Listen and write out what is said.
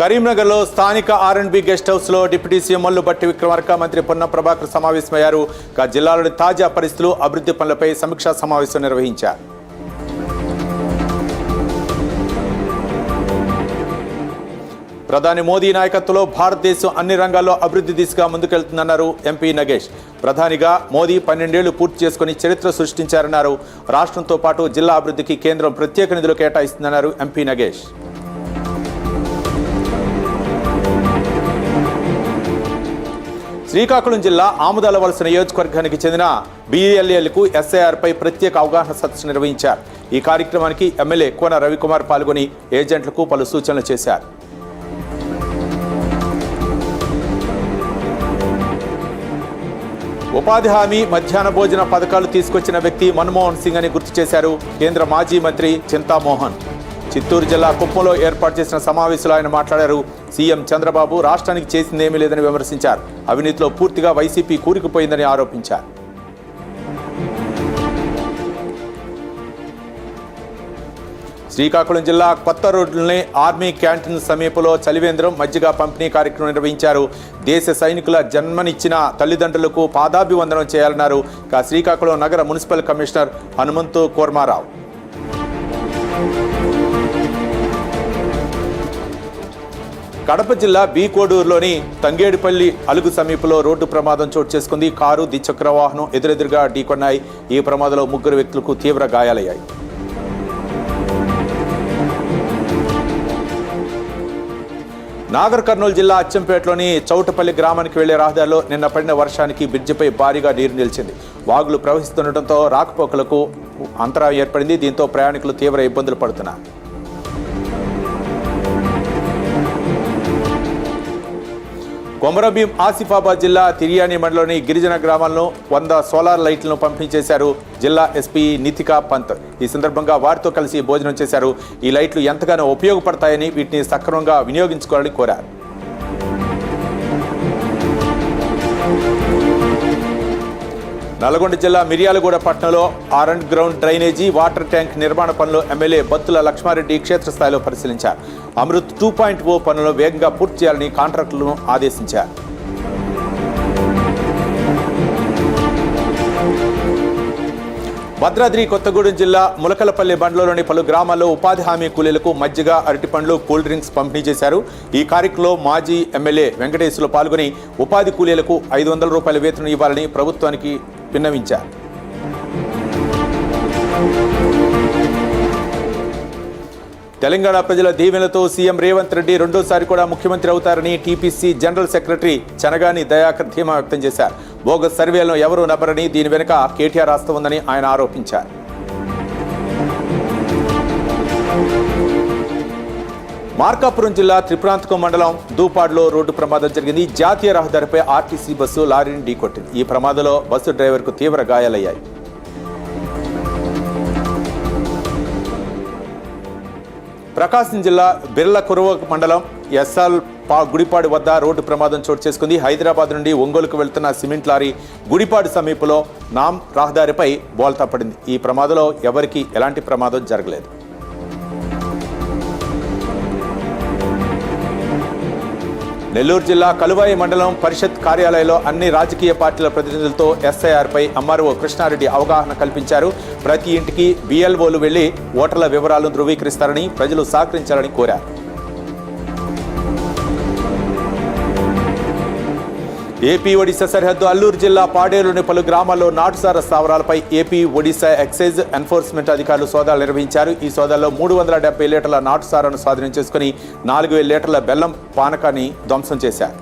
కరీంనగర్లో స్థానిక R&B guest హౌస్లో డిప్యూటీ సీఎం మల్లుబట్టి విక్రమార్క, మంత్రి పొన్నం ప్రభాకర్ సమావేశమయ్యారు. జిల్లాలోని తాజా పరిస్థితులు, అభివృద్ధి పనులపై సమీక్షా సమావేశం నిర్వహించారు. ప్రధాని మోదీ నాయకత్వంలో భారతదేశం అన్ని రంగాల్లో అభివృద్ధి దిశగా ముందుకెళ్తుందన్నారు ఎంపీ నగేష్. ప్రధానిగా మోదీ 12 ఏళ్లు పూర్తి చేసుకుని చరిత్ర సృష్టించారన్నారు. రాష్ట్రంతో పాటు జిల్లా అభివృద్ధికి కేంద్రం ప్రత్యేక నిధులు కేటాయిస్తుందన్నారు ఎంపీ నగేష్. శ్రీకాకుళం జిల్లా ఆముదాలవలస నియోజకవర్గానికి చెందిన BLAలకు SIR పై ప్రత్యేక అవగాహన సదస్సు నిర్వహించారు. ఈ కార్యక్రమానికి ఎమ్మెల్యే కోన రవికుమార్ పాల్గొని ఏజెంట్లకు పలు సూచనలు చేశారు. ఉపాధి హామీ, మధ్యాహ్న భోజన పథకాలు తీసుకొచ్చిన వ్యక్తి మన్మోహన్ సింగ్ అని గుర్తు చేశారు కేంద్ర మాజీ మంత్రి చింతామోహన్. చిత్తూరు జిల్లా కుప్పంలో ఏర్పాటు చేసిన సమావేశంలో ఆయన మాట్లాడారు. సీఎం చంద్రబాబు రాష్ట్రానికి చేసిందేమీ లేదని విమర్శించారు. అవినీతిలో పూర్తిగా వైసీపీ కూరుకుపోయిందని ఆరోపించారు. శ్రీకాకుళం జిల్లా కొత్త రోడ్లోని ఆర్మీ క్యాంటీన్ సమీపంలో చలివేంద్రం, మజ్జిగ పంపిణీ కార్యక్రమం నిర్వహించారు. దేశ సైనికుల జన్మనిచ్చిన తల్లిదండ్రులకు పాదాభివందనం చేయాలన్నారు. శ్రీకాకుళం నగర మున్సిపల్ కమిషనర్ హనుమంతు కోర్మారావు. కడప జిల్లా కోడూరులోని తంగేడిపల్లి అలుగు సమీపంలో రోడ్డు ప్రమాదం చోటు చేసుకుంది. కారు, ద్విచక్ర వాహనం ఎదురెదురుగా ఢీకొన్నాయి. ఈ ప్రమాదంలో 3 వ్యక్తులకు తీవ్ర గాయాలయ్యాయి. నాగర్ కర్నూలు జిల్లా అచ్చంపేటలోని చౌటపల్లి గ్రామానికి వెళ్లే రహదారిలో నిన్న పడిన వర్షానికి బ్రిడ్జిపై భారీగా నీరు నిలిచింది. వాగులు ప్రవహిస్తుండటంతో రాకపోకలకు అంతరాయం ఏర్పడింది. దీంతో ప్రయాణికులు తీవ్ర ఇబ్బందులు పడుతున్నారు. కొమరభీం ఆసిఫాబాద్ జిల్లా తిరియాని మండలంలోని గిరిజన గ్రామాల్లో 100 సోలార్ లైట్లను పంపిణీ చేశారు జిల్లా ఎస్పీ నితికా పంత్. ఈ సందర్భంగా వారితో కలిసి భోజనం చేశారు. ఈ లైట్లు ఎంతగానో ఉపయోగపడతాయని, వీటిని సక్రమంగా వినియోగించుకోవాలని కోరారు. నల్గొండ జిల్లా మిర్యాలగూడ పట్టణంలో under ground drainage, water tank నిర్మాణ పనులు ఎమ్మెల్యే బత్తుల లక్ష్మారెడ్డి క్షేత్రస్థాయిలో పరిశీలించారు. అమృత్ 2.0 పనులను వేగంగా పూర్తి చేయాలని కాంట్రాక్టులను ఆదేశించారు. భద్రాద్రి కొత్తగూడెం జిల్లా ములకలపల్లి మండలంలోని పలు గ్రామాల్లో ఉపాధి హామీ కూలీలకు మజ్జిగ, అరటిపండ్లు, కూల్ డ్రింక్స్ పంపిణీ చేశారు. ఈ కార్యక్రమంలో మాజీ ఎమ్మెల్యే వెంకటేశ్వర్లు పాల్గొని ఉపాధి కూలీలకు 500 రూపాయల వేతనం ఇవ్వాలని ప్రభుత్వానికి విన్నవించారు. తెలంగాణ ప్రజల దీవెనలతో సీఎం రేవంత్ రెడ్డి రెండోసారి కూడా ముఖ్యమంత్రి అవుతారని TPC general secretary Chanagani Dayakar ధీమా వ్యక్తం చేశారు. బోగస్ సర్వేలను ఎవరూ నమ్మరని, దీని వెనుక కేటీఆర్ హస్తం ఉందని ఆయన ఆరోపించారు. మార్కాపురం జిల్లా త్రిపురాంతకం మండలం దూపాడులో రోడ్డు ప్రమాదం జరిగింది. జాతీయ రహదారిపై ఆర్టీసీ బస్సు లారీని ఢీకొట్టింది. ఈ ప్రమాదంలో బస్సు డ్రైవర్కు తీవ్ర గాయాలయ్యాయి. ప్రకాశం జిల్లా బిర్లకురువ మండలం ఎస్ఆల్ గుడిపాడు వద్ద రోడ్డు ప్రమాదం చోటు చేసుకుంది. హైదరాబాద్ నుండి ఒంగోలుకు వెళ్తున్న సిమెంట్ లారీ గుడిపాడు సమీపంలో నామ్ రహదారిపై బోల్తా పడింది. ఈ ప్రమాదంలో ఎవరికీ ఎలాంటి ప్రమాదం జరగలేదు. నెల్లూరు జిల్లా కలువాయి మండలం పరిషత్ కార్యాలయంలో అన్ని రాజకీయ పార్టీల ప్రతినిధులతో SIR పై ఎంఆర్ఓ కృష్ణారెడ్డి అవగాహన కల్పించారు. ప్రతి ఇంటికి BLOలు వెళ్లి ఓటర్ల వివరాలను ధృవీకరిస్తారని, ప్రజలు సహకరించాలని కోరారు. ఏపీ ఒడిశా సరిహద్దు అల్లూరు జిల్లా పాడేరులోని పలు గ్రామాల్లో నాటుసార స్థావరాలపై ఏపీ ఒడిశా ఎక్సైజ్ ఎన్ఫోర్స్మెంట్ అధికారులు సోదాలు నిర్వహించారు. ఈ సోదాల్లో 370 లీటర్ల నాటుసారాను స్వాధీనం చేసుకుని 4000 లీటర్ల బెల్లం పానకాన్ని ధ్వంసం చేశారు.